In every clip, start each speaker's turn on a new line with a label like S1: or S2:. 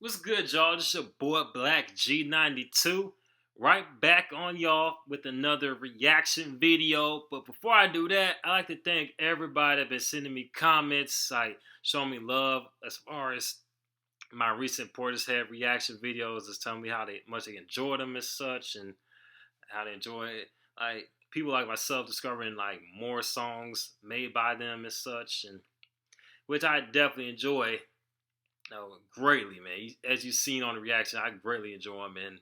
S1: What's good, y'all? This is your boy Black G92. Right back on y'all with another reaction video. But before I do that, I like to thank everybody that been sending me comments, like showing me love as far as my recent Portishead reaction videos, just telling me how much they enjoy them and such, and how they enjoy it. Like people like myself discovering like more songs made by them and such, and which I definitely enjoy. No, greatly, man. As you've seen on the reaction, I greatly enjoy them, and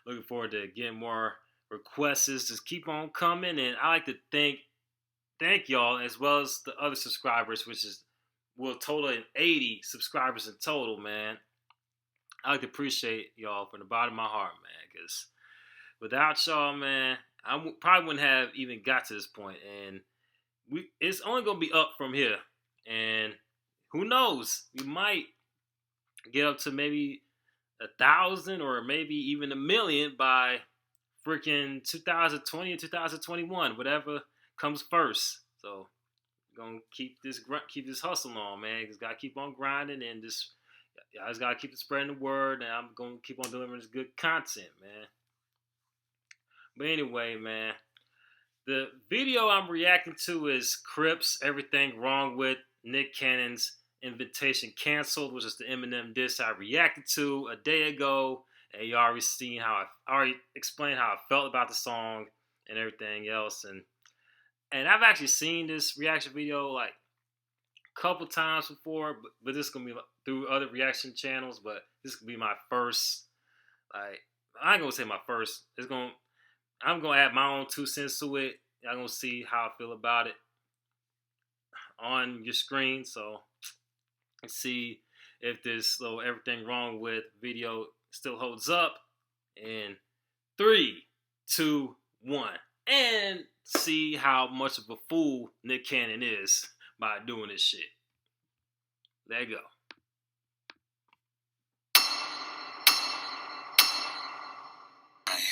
S1: looking forward to getting more requests. Just keep on coming, and I like to thank y'all as well as the other subscribers, which is will total 80 subscribers in total, man. I like to appreciate y'all from the bottom of my heart, man, because without y'all, man, probably wouldn't have even got to this point, and it's only gonna be up from here, and who knows, we might get up to maybe 1,000 or maybe even 1,000,000 by freaking 2020 or 2021, whatever comes first. So we're gonna keep this hustle on, man. Just gotta keep on grinding, and I just gotta keep spreading the word, and I'm gonna keep on delivering this good content, man. But anyway, man, the video I'm reacting to is Crypt Everything Wrong with Nick Cannon's Invitation Canceled, which is the Eminem diss I reacted to a day ago, and you already seen how I already explained how I felt about the song and everything else, and I've actually seen this reaction video like a couple times before, but this is gonna be through other reaction channels, but this could be my first. Like, I ain't gonna say my first. I'm gonna add my own 2 cents to it. Y'all gonna see how I feel about it on your screen, so let's see if this little Everything Wrong with video still holds up in 3, 2, 1, and see how much of a fool Nick Cannon is by doing this shit. There you go.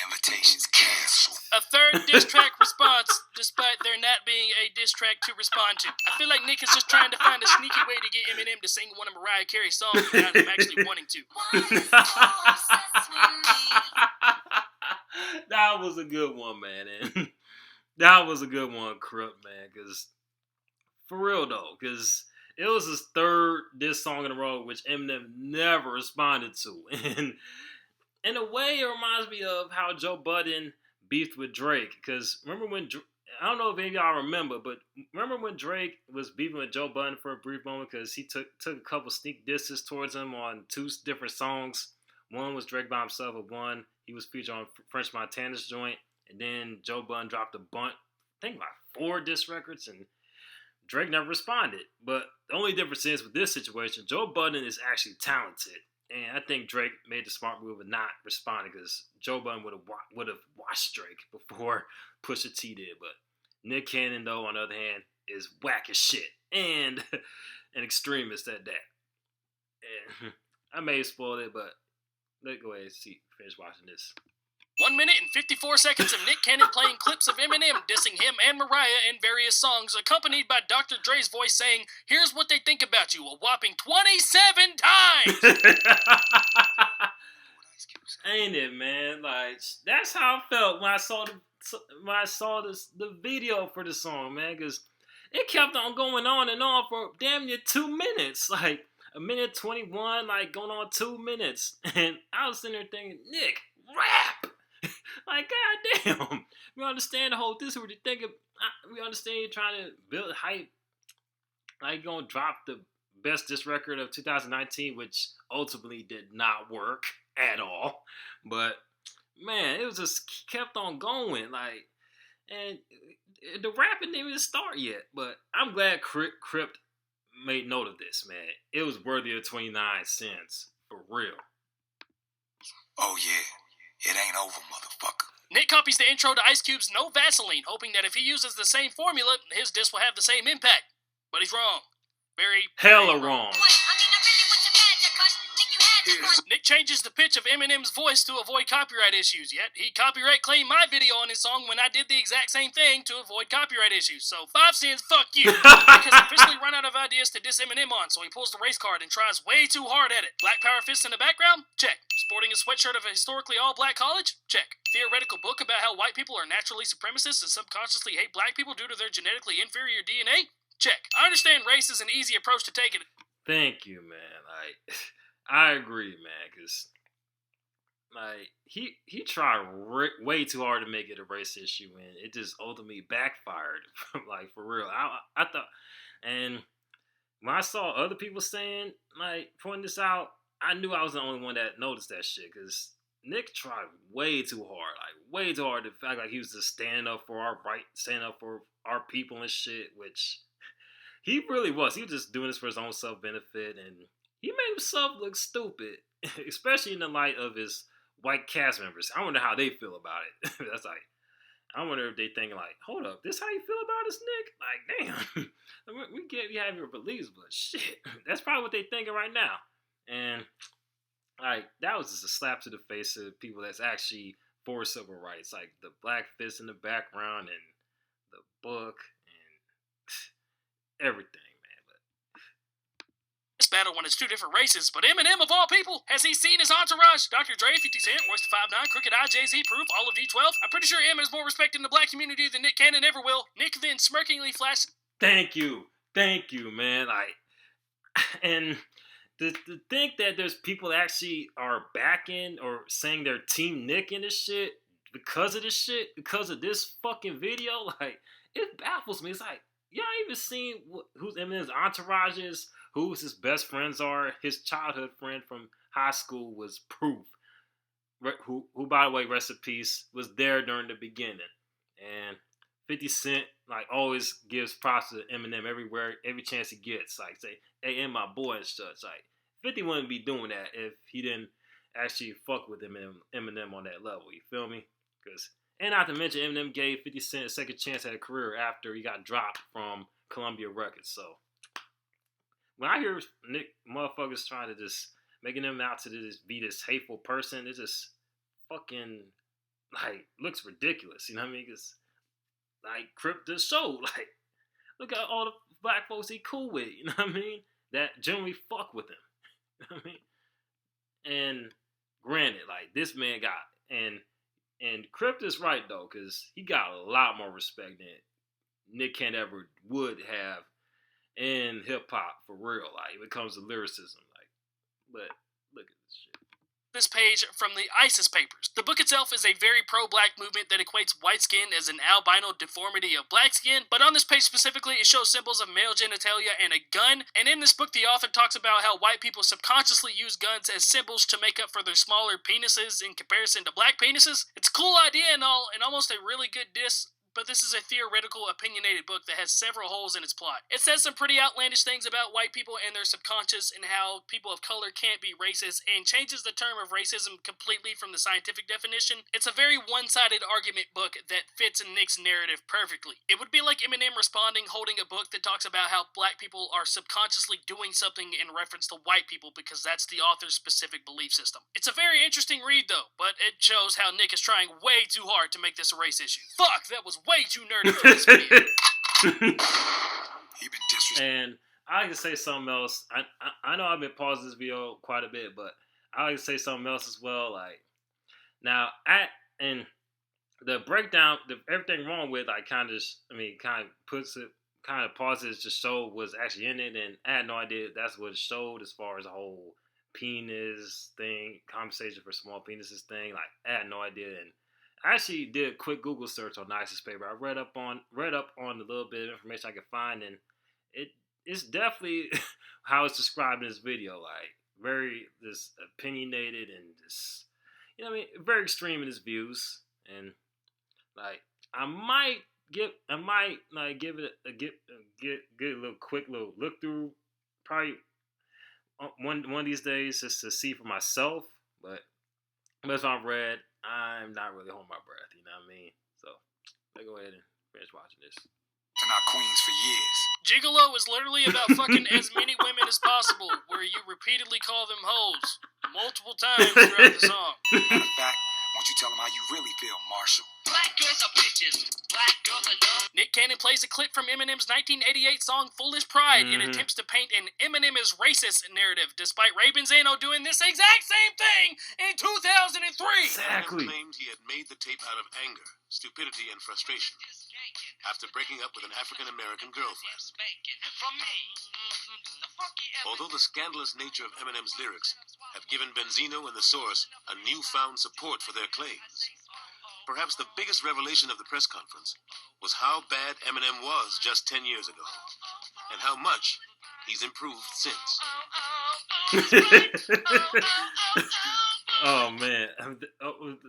S2: Invitations canceled.
S3: A third diss track response, despite there not being a diss track to respond to. I feel like Nick is just trying to find a sneaky way to get Eminem to sing one of Mariah Carey's songs without him actually wanting to.
S1: That was a good one, man. And that was a good one, Crypt, man. Because, for real, though, because it was his third diss song in a row, which Eminem never responded to. And in a way, it reminds me of how Joe Budden beefed with Drake. Because remember when, I don't know if any of y'all remember, but remember when Drake was beefing with Joe Budden for a brief moment because he took a couple sneak disses towards him on 2 different songs. One was Drake by himself, and one he was featured on French Montana's joint. And then Joe Budden dropped a bunch, I think about 4 diss records, and Drake never responded. But the only difference is with this situation, Joe Budden is actually talented. And I think Drake made the smart move of not responding because Joe Budden would have watched Drake before Pusha T did. But Nick Cannon, though, on the other hand, is whack as shit and an extremist at that. And I may have spoiled it, but let's go ahead and finish watching this.
S3: 1 minute and 54 seconds of Nick Cannon playing clips of Eminem dissing him and Mariah in various songs, accompanied by Dr. Dre's voice saying, "Here's what they think about you," a whopping 27 times!
S1: Ain't it, man? Like, that's how I felt when I saw the video for the song, man, because it kept on going on and on for damn near 2 minutes, like 1:21, like going on 2 minutes, and I was sitting there thinking, Nick, rap. Like, goddamn, we understand the whole this. We understand you're trying to build hype. Like, you're gonna drop the best diss record of 2019, which ultimately did not work at all. But man, it was just kept on going. Like, and the rapping didn't even start yet. But I'm glad Crypt made note of this, man. It was worthy of 29 cents for real.
S2: Oh yeah. It ain't over, motherfucker.
S3: Nick copies the intro to Ice Cube's No Vaseline, hoping that if he uses the same formula, his diss will have the same impact. But he's wrong. Very
S1: hella wrong.
S2: Here's
S3: Nick changes the pitch of Eminem's voice to avoid copyright issues, yet he copyright claimed my video on his song when I did the exact same thing to avoid copyright issues. So 5 cents, fuck you. Nick has officially run out of ideas to diss Eminem on, so he pulls the race card and tries way too hard at it. Black power fists in the background? Check. Sporting a sweatshirt of a historically all-black college? Check. Theoretical book about how white people are naturally supremacists and subconsciously hate black people due to their genetically inferior DNA? Check. I understand race is an easy approach to take it.
S1: Thank you, man. I agree, man, because he tried way too hard to make it a race issue, and it just ultimately backfired. Like, for real. I thought, and when I saw other people saying, like, pointing this out, I knew I was the only one that noticed that shit, because Nick tried way too hard to act like he was just standing up for our right, standing up for our people and shit, which he really was. He was just doing this for his own self-benefit, and he made himself look stupid, especially in the light of his white cast members. I wonder how they feel about it. That's like, I wonder if they thinking like, hold up, this how you feel about us, Nick? Like, damn, we get you have your beliefs, but shit, that's probably what they thinking right now. And like, that was just a slap to the face of people that's actually for civil rights, like the black fist in the background and the book and everything.
S3: This battle when it's 2 different races, but Eminem of all people, has he seen his entourage? Dr. Dre, 50 Cent, Royce the 5'9", Crooked I, Jay-Z, Proof, all of D12. I'm pretty sure Em is more respected in the black community than Nick Cannon ever will. Nick then smirkingly flashed.
S1: Thank you, man. Like, and to think that there's people that actually are backing or saying they're Team Nick in this shit because of this shit, because of this fucking video, like, it baffles me. It's like, y'all even seen who's Eminem's entourage is? Who's his best friends are? His childhood friend from high school was Proof, who by the way, rest in peace, was there during the beginning. And 50 Cent, like, always gives props to Eminem everywhere, every chance he gets. Like, say, hey, and my boy and such. Like, 50 wouldn't be doing that if he didn't actually fuck with Eminem on that level. You feel me? And not to mention, Eminem gave 50 Cent a second chance at a career after he got dropped from Columbia Records. So when I hear Nick motherfuckers trying to just making him out to just be this hateful person, it just fucking, like, looks ridiculous. You know what I mean? Because, like, Crypt the show, like, look at all the black folks he cool with. You know what I mean? That generally fuck with him. You know what I mean? And granted, like, this man got, and Crypt is right though, because he got a lot more respect than Nick Cannon ever would have in hip hop, for real. Like, when it comes to lyricism, like, but look at this shit.
S3: This page from the ISIS papers. The book itself is a very pro-black movement that equates white skin as an albino deformity of black skin, but on this page specifically, it shows symbols of male genitalia and a gun, and in this book, the author talks about how white people subconsciously use guns as symbols to make up for their smaller penises in comparison to black penises. It's a cool idea and all, and almost a really good diss, but this is a theoretical, opinionated book that has several holes in its plot. It says some pretty outlandish things about white people and their subconscious and how people of color can't be racist, and changes the term of racism completely from the scientific definition. It's a very one-sided argument book that fits in Nick's narrative perfectly. It would be like Eminem responding holding a book that talks about how black people are subconsciously doing something in reference to white people because that's the author's specific belief system. It's a very interesting read though, but it shows how Nick is trying way too hard to make this a race issue. Fuck, that was way too nerdy for this video.
S1: And I like to say something else. I know I've been pausing this video quite a bit, but I like to say something else as well. Like, now, and the breakdown, everything wrong with, like, kind of pauses to show what's actually in it, and I had no idea that's what it showed as far as the whole penis thing, compensation for small penises thing. Like, I had no idea, and I actually did a quick Google search on the ISIS paper. I read up on the little bit of information I could find, and it's definitely how it's described in this video. Like, very just opinionated and just, you know what I mean, very extreme in his views. And like, I might give it a little quick little look through, probably one of these days, just to see for myself. But as I've read, I'm not really holding my breath, you know what I mean? So, let's go ahead and finish watching this.
S2: And our queens for years.
S3: Gigolo is literally about fucking as many women as possible, where you repeatedly call them hoes multiple times throughout the song.
S2: Matter of fact, why don't you tell them how you really feel, Marshall?
S4: Black girls are bitches. Black girls are dumb.
S3: Nick Cannon plays a clip from Eminem's 1988 song Foolish Pride and attempts to paint an Eminem is racist narrative, despite Ray Benzino doing this exact same thing in 2003.
S1: Exactly.
S5: Eminem claimed he had made the tape out of anger, stupidity, and frustration after breaking up with an African-American girlfriend.
S4: From me. The funky
S5: Although the scandalous nature of Eminem's lyrics have given Benzino and the Source a newfound support for their claims, perhaps the biggest revelation of the press conference was how bad Eminem was just 10 years ago, and how much he's improved since.
S1: Oh man,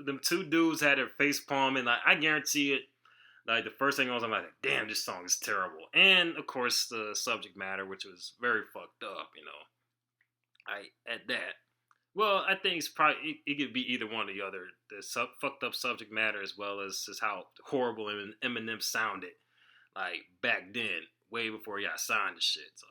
S1: them two dudes had their face palming. Like I guarantee it. Like the first thing I was, I'm like, damn, this song is terrible. And of course, the subject matter, which was very fucked up. You know, at that. Well, I think it's probably it could be either one or the other. The fucked up subject matter, as well as just how horrible Eminem sounded, like back then, way before he got signed to shit. So,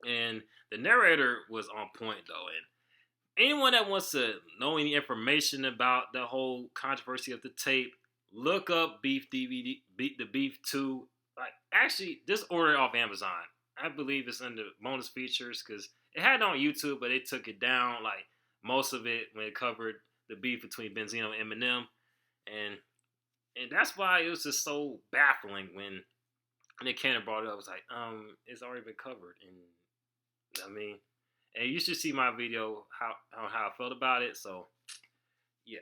S1: and the narrator was on point though, and anyone that wants to know any information about the whole controversy of the tape, look up Beef DVD, the Beef 2. Like, actually, just order it off Amazon. I believe it's under bonus features because it had it on YouTube, but they took it down. Like most of it when it covered the beef between Benzino and Eminem, and that's why it was just so baffling when Nick Cannon brought it up. It was like, it's already been covered, and I mean, and you should see my video how I felt about it. So, yeah.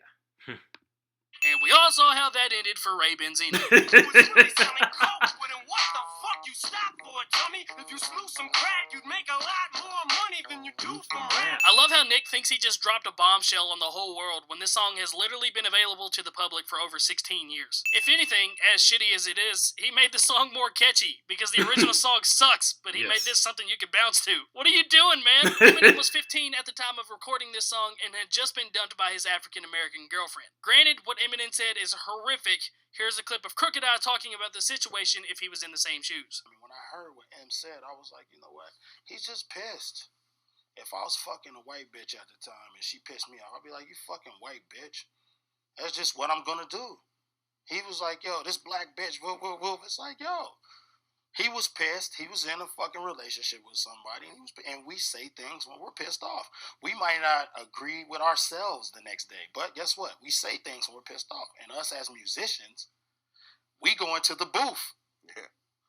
S3: And we all saw how that ended for Ray Benzino.
S4: You was really selling coke, but then what the fuck you stop for, dummy? If you slew some crack, you'd make a lot more money than you do from rap.
S3: I love how Nick thinks he just dropped a bombshell on the whole world when this song has literally been available to the public for over 16 years. If anything, as shitty as it is, he made the song more catchy because the original song sucks, but he made this something you could bounce to. What are you doing, man? Eminem was 15 at the time of recording this song and had just been dumped by his African-American girlfriend. Granted, what Eminem said is horrific. Here's a clip of Crooked Eye talking about the situation if he was in the same shoes.
S6: I mean, when I heard what M said, I was like, you know what? He's just pissed. If I was fucking a white bitch at the time and she pissed me off, I'd be like, you fucking white bitch. That's just what I'm gonna do. He was like, yo, this black bitch, whoop, whoop, whoop. It's like, yo. He was pissed. He was in a fucking relationship with somebody, and we say things when we're pissed off. We might not agree with ourselves the next day, but guess what? We say things when we're pissed off. And us as musicians, we go into the booth,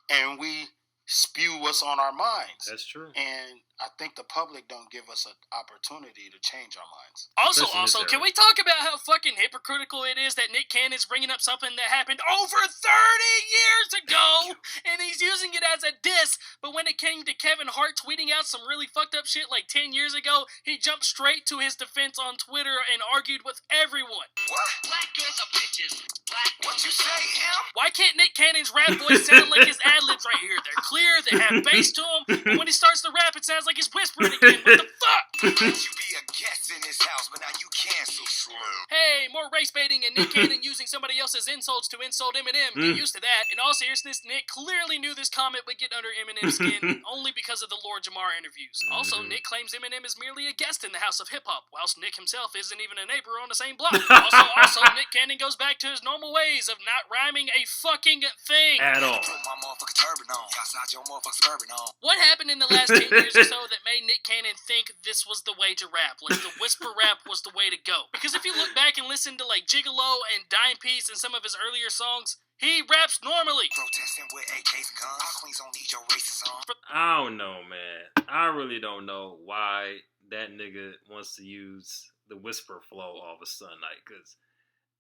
S6: and we spew what's on our minds.
S1: That's true.
S6: And I think the public don't give us an opportunity to change our minds.
S3: Also, can we talk about how fucking hypocritical it is that Nick Cannon's bringing up something that happened over 30 years ago, and he's using it as a diss, but when it came to Kevin Hart tweeting out some really fucked up shit like 10 years ago, he jumped straight to his defense on Twitter and argued with everyone.
S4: What? Black girls are bitches. Black
S2: What you say, Em?
S3: Why can't Nick Cannon's rap voice sound like his ad-libs right here? They're clear, they have bass to them, but when he starts to rap, it sounds like he's whispering again. What the fuck?
S2: Let you be a guest in this house, but now you cancel, Slim.
S3: Hey, more race baiting and Nick Cannon using somebody else's insults to insult Eminem. Get used to that. In all seriousness, Nick clearly knew this comment would get under Eminem's skin only because of the Lord Jamar interviews. Also, Nick claims Eminem is merely a guest in the house of hip-hop, whilst Nick himself isn't even a neighbor on the same block. Also, Nick Cannon goes back to his normal ways of not rhyming a fucking thing.
S1: At all.
S2: Put my motherfucking turban on. Outside your motherfucking turban on.
S3: What happened in the last 10 years or so that made Nick Cannon think this was the way to rap? Like, the whisper rap was the way to go. Because if you look back and listen to, like, Gigolo and Dime Piece and some of his earlier songs, he raps normally.
S2: Protesting with AKs and guns. Our queens don't need your races on.
S1: I don't know, man. I really don't know why that nigga wants to use the whisper flow all of a sudden. Like, because,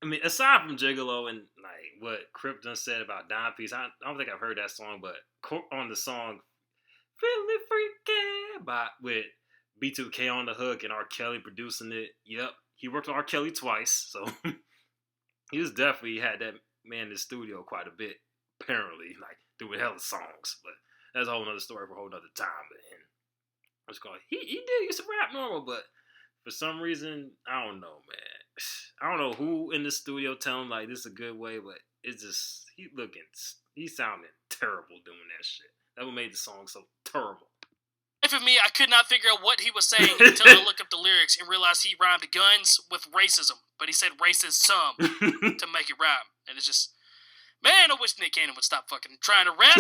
S1: I mean, aside from Gigolo and, like, what Crypt done said about Dime Piece, I don't think I've heard that song, but on the song Feeling Freaky with B2K on the hook and R. Kelly producing it. Yep. He worked with R. Kelly twice, so he was definitely had that man in the studio quite a bit, apparently, like doing hella songs. But that's a whole nother story for a whole nother time. But I was going, he did used to rap normal, but for some reason, I don't know, man. I don't know who in the studio tell him like this is a good way, but it's just he's sounding terrible doing that shit. That what made the song so terrible.
S3: For me, I could not figure out what he was saying until I looked up the lyrics and realized he rhymed guns with racism, but he said racism to make it rhyme, and it's just, man, I wish Nick Cannon would stop fucking trying to rap.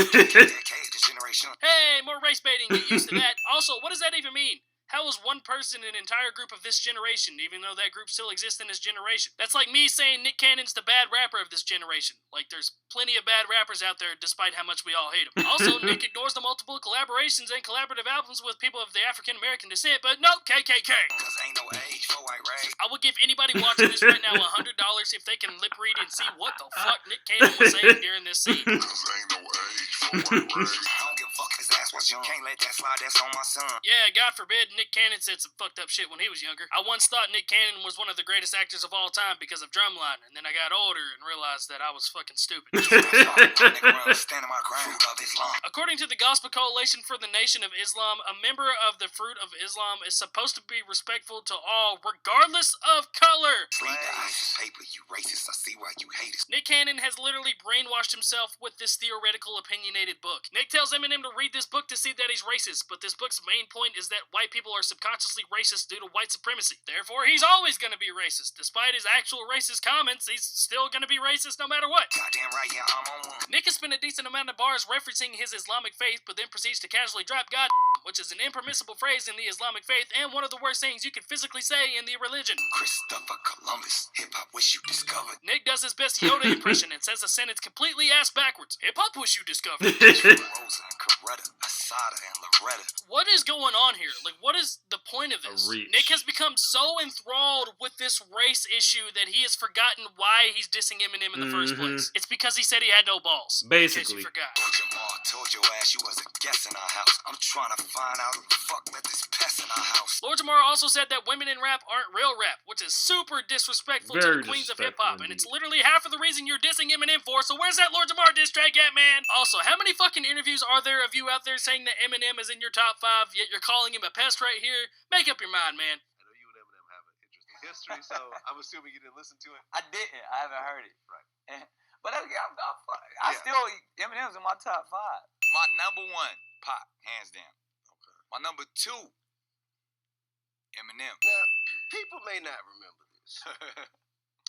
S3: Hey, more race baiting, get used to that. Also, what does that even mean? How is one person an entire group of this generation, even though that group still exists in this generation? That's like me saying Nick Cannon's the bad rapper of this generation. Like, there's plenty of bad rappers out there, despite how much we all hate them. Also, Nick ignores the multiple collaborations and collaborative albums with people of the African-American descent, but no, KKK.
S2: Cause ain't no age for white race.
S3: I would give anybody watching this right now $100 if they can lip read and see what the fuck Nick Cannon was saying during this scene.
S2: Cause ain't no age for white race. I don't give a fuck if his ass was young. Can't let that slide, that's on my son.
S3: Yeah, God forbid Nick Cannon said some fucked up shit when he was younger. I once thought Nick Cannon was one of the greatest actors of all time because of Drumline, and then I got older and realized that I was fucking stupid. According to the Gospel Coalition for the Nation of Islam, a member of the Fruit of Islam is supposed to be respectful to all, regardless of color.
S2: Paper, you racist. I see why you hate us.
S3: Nick Cannon has literally brainwashed himself with this theoretical, opinionated book. Nick tells Eminem to read this book to see that he's racist, but this book's main point is that white people are subconsciously racist due to white supremacy. Therefore, he's always going to be racist. Despite his actual racist comments, he's still going to be racist no matter what.
S2: Goddamn right, yeah, I'm on one.
S3: Nick has spent a decent amount of bars referencing his Islamic faith, but then proceeds to casually drop God, which is an impermissible phrase in the Islamic faith and one of the worst things you can physically say in the religion.
S2: Christopher Columbus, hip-hop wish you discovered.
S3: Nick does his best Yoda impression and says the sentence completely ass backwards. Hip-hop wish you discovered.
S2: Rosa and Coretta, Asada and Loretta.
S3: What is going on here? Like, what is the point of this? Nick has become so enthralled with this race issue that he has forgotten why he's dissing Eminem in the first place. It's because he said he had no balls.
S1: Basically.
S3: In case you forgot.
S2: Jamal told your ass you was a guest in our house. I'm trying to find out who the fuck let this pest in our house.
S3: Lord Jamar also said that women in rap aren't real rap, which is super disrespectful to the queens of hip-hop, and it's literally half of the reason you're dissing Eminem for, so where's that Lord Jamar diss track at, man? Also, how many fucking interviews are there of you out there saying that Eminem is in your top 5, yet you're calling him a pest right here? Make up your mind, man.
S5: I know you and Eminem have an interesting history, so I'm assuming you didn't listen to it.
S7: I didn't. I haven't heard it.
S5: Right.
S7: But I still, Eminem's in my top 5. My number 1, Pac, hands down. Okay. My number 2, Eminem.
S8: Now, people may not remember this,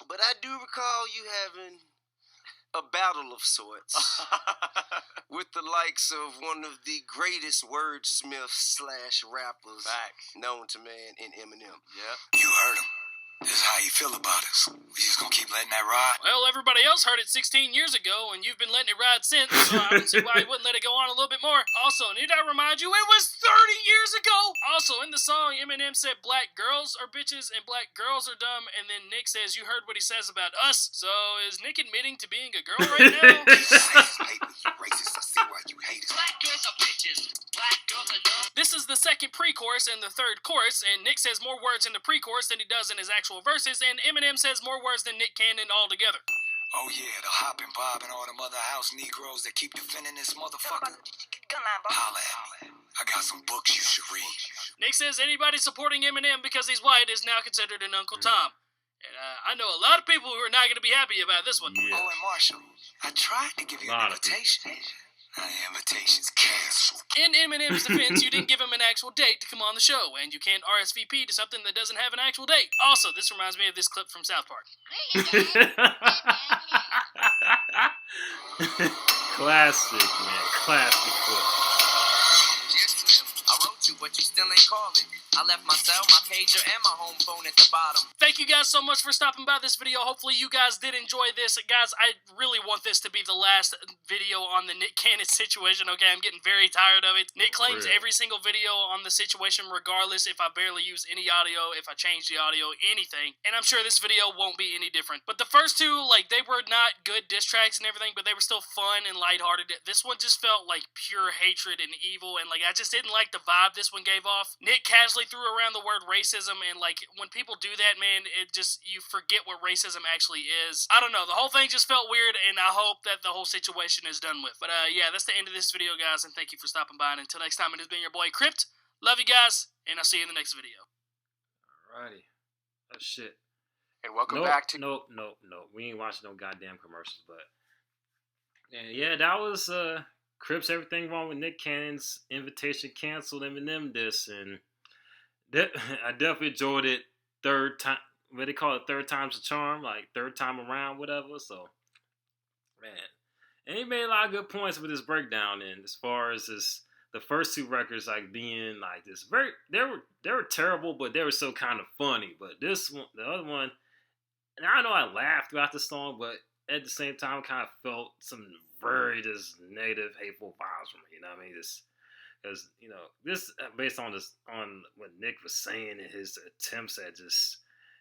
S8: but I do recall you having a battle of sorts with the likes of one of the greatest wordsmiths / rappers known to man in Eminem.
S7: Yep.
S2: You heard him. This is how you feel about us. We just gonna keep letting that ride?
S3: Well, everybody else heard it 16 years ago, and you've been letting it ride since, so I don't see why you wouldn't let it go on a little bit more. Also, need I remind you, it was 30 years ago! Also, in the song, Eminem said black girls are bitches and black girls are dumb, and then Nick says, you heard what he says about us, so is Nick admitting to being a girl right now?
S2: You racist, I see why you hate us.
S4: Black girls are bitches. Black girls are dumb.
S3: This is the second pre-chorus and the third chorus, and Nick says more words in the pre-chorus than he does in his actual verses, and Eminem says more words than Nick Cannon altogether.
S2: Oh yeah, the Hop and Bob and all them other house Negroes that keep defending this motherfucker. Holla at me. I got some books you should read.
S3: Nick says anybody supporting Eminem because he's white is now considered an Uncle Tom. And I know a lot of people who are not going to be happy about this one.
S2: Yeah. Oh, and Marshall, I tried to give you an invitation. Invitation's canceled.
S3: In Eminem's defense, you didn't give him an actual date to come on the show, and you can't RSVP to something that doesn't have an actual date. Also, this reminds me of this clip from South Park.
S1: Classic, man. Classic clip.
S7: I wrote you, but you still ain't calling. I left my cell, my pager, and my home phone at the bottom.
S3: Thank you guys so much for stopping by this video. Hopefully you guys did enjoy this. Guys, I really want this to be the last video on the Nick Cannon situation, okay? I'm getting very tired of it. Nick claims every single video on the situation regardless if I barely use any audio, if I change the audio, anything. And I'm sure this video won't be any different. But the first two, like, they were not good diss tracks and everything, but they were still fun and lighthearted. This one just felt like pure hatred and evil, and, like, I just didn't like the vibe this one gave off. Nick casually threw around the word racism, and like when people do that, man, it just, you forget what racism actually is. I don't know, the whole thing just felt weird, and I hope that the whole situation is done with. But yeah, that's the end of this video, guys, and thank you for stopping by, and until next time, it has been your boy Crypt. Love you guys, and I'll see you in the next video.
S1: Alrighty. Oh shit.
S8: And welcome back to...
S1: Nope. We ain't watching no goddamn commercials, but yeah, that was Crypt Everything Wrong with Nick Cannon's Invitation canceled Eminem this, and that, I definitely enjoyed it. Third time, what they call it, third time's a charm, like third time around, whatever. So, man, and he made a lot of good points with his breakdown. And as far as this, the first two records like being like this, they were terrible, but they were so kind of funny. But this one, the other one, and I know I laughed throughout the song, but at the same time, I kind of felt some very just negative, hateful vibes from it. You know what I mean? This, because this based on what Nick was saying and his attempts at just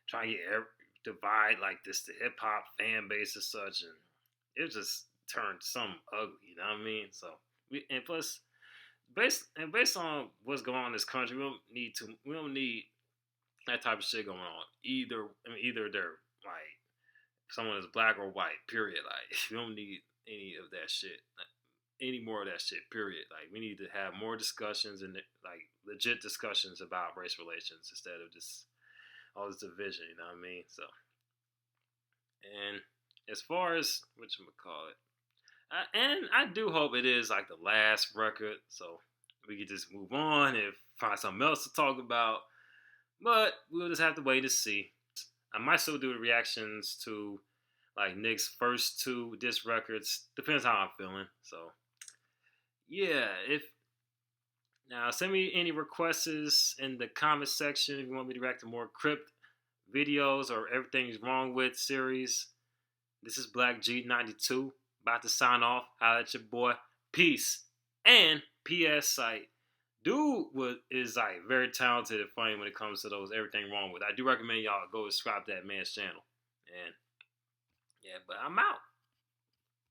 S1: trying to divide like this the hip hop fan base and such, and it just turned some ugly. You know what I mean? So and plus based on what's going on in this country, we don't need that type of shit going on. Either they're like someone is black or white. Period. Like we don't need any of that shit. Any more of that shit. Period. Like we need to have more discussions and like legit discussions about race relations instead of just all this division. You know what I mean? So, and as far as whatchamacallit, and I do hope it is like the last record, so we can just move on and find something else to talk about. But we'll just have to wait to see. I might still do the reactions to like Nick's first two disc records. Depends how I'm feeling. So yeah, now send me any requests in the comment section if you want me to react to more Crypt videos or Everything's Wrong With series. This is blakghi92 about to sign off. Holla at your boy. Peace. And P.S. like dude is like very talented and funny when it comes to those Everything Wrong With. I do recommend y'all go subscribe to that man's channel. And yeah, but I'm out.